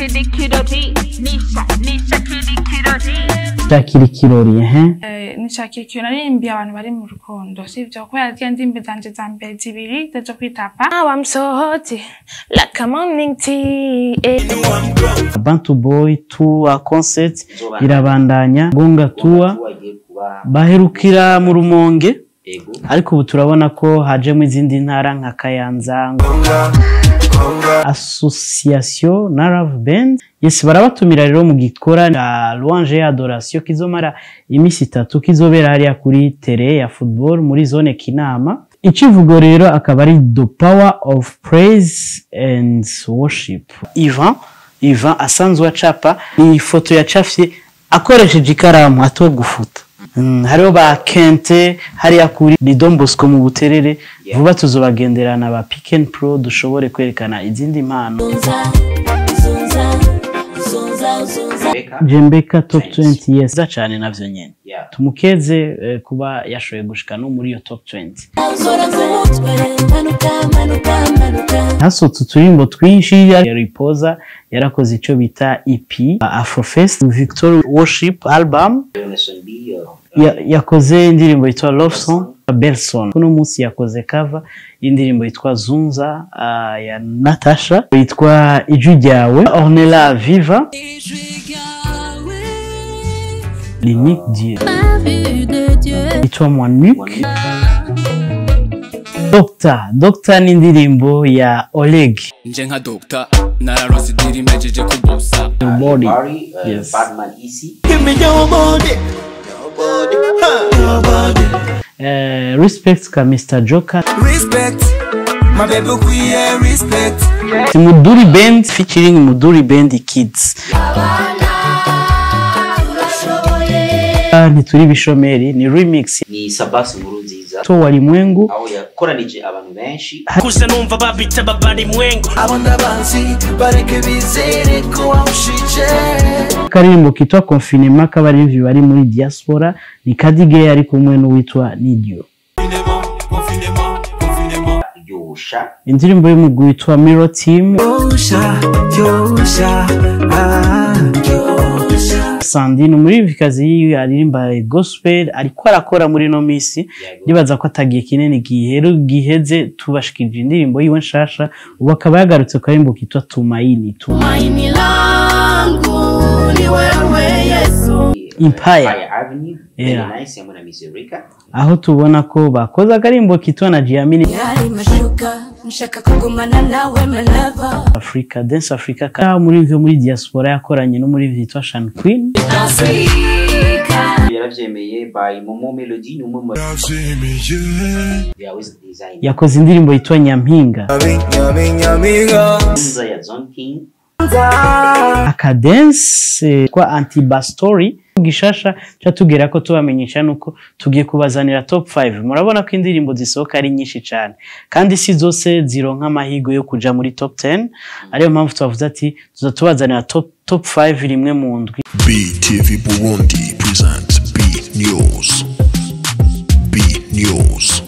kidi kirori nisha kidi kirori Shakiri kirori nisha kidi kirori narimbiye abantu bari mu rukundo sivyo kubera zya ndimbi zanje za mbere zibiri zo kwitapa I'm so hot like a morning tea Bantu Boy tour concert irabandanya gonga tour baherukira mu Rumonge ariko ubu turabona ko hajemo izindi ntara nka Kayanza Association na Love Band yes barabatumira rero mu gikora na Louange Adoration kizomara imisi 3 kizobera hariya kuri terrain ya football muri zone Kinama. Ikivugo rero akaba ari the power of praise and worship. Ivan asanzwe acapa ni foto yacafye akoresheje ikaramu ato gufuta. Hariho ba Kente hariya kuri Don Bosco mu Buterere vuba tuzobagenderana ba Pick and Pro dushobore kwerekana izindi mpano. Jembeka top 20 yes za cyane navyo nyene tumukeze kuba yashoye gushika no muri yo top 20 haso tuturimbo twinshi ya Ripoza yarakoze ico bita EP Afrofest Victory Worship album yakoze indirimbo yitwa Love Song Belson kuno munsi yakoze cover indirimbo yitwa Zunza ya Natasha yitwa Ijwi ryawe Ornella Viva L'unique Dieu yitwa Mwanuk Doctor ni indirimbo ya Oleg nje nka Doctor nararose dirimejeje kubosa body yes Batman Easy respect ka Mr. Joker respect my baby queer respect Muduri Band featuring Muduri Band Kids ni turi bishomeri ni remix ni Sabasi Nkurunziza to wali mwengu aho yakoranije abantu benshi kuze numva babita babari mwengu abona banzi bareke bizere ko waushije karimbo kitwa confinement kabarimvi bari muri diaspora ni Kadige ari kumwe n'uwitwa Nidio yosha indirimbo y'umugwi witwa Mirror Team yosha Sandino muri vikazi aririmba gospel ariko arakora muri no misi nibaza ko atagiye kinene giheze tubashikije indirimbo yiwe nshasha ubu akaba yagarutse karimbo kitwa Tumaini langu ni wewe Yesu Empire Avenue very nice yamuna Misirika aho tubona ko bakoza karimbo kitwa na Jiamini nshaka kugumana nawe my lover Africa Dance Africa ka muri diaspora yakoranye no muri vitwa Shan Queen yaravyemeye by Momo Melody n'umwe yakoze indirimbo yitwa Nyampinga ya Zone King Akadance kwa Anti-Bastory gishasha cyatugera ko tubamenyesha nuko tugiye kubazanira top 5 murabona ko indirimbo zisohoka ari nyinshi cyane kandi si zose zironka amahigo yo kuja muri top 10 ariyo mpamvu twavuze ati tuzatubazanira top 5 rimwe mu ndwi. BTV Burundi presents B News.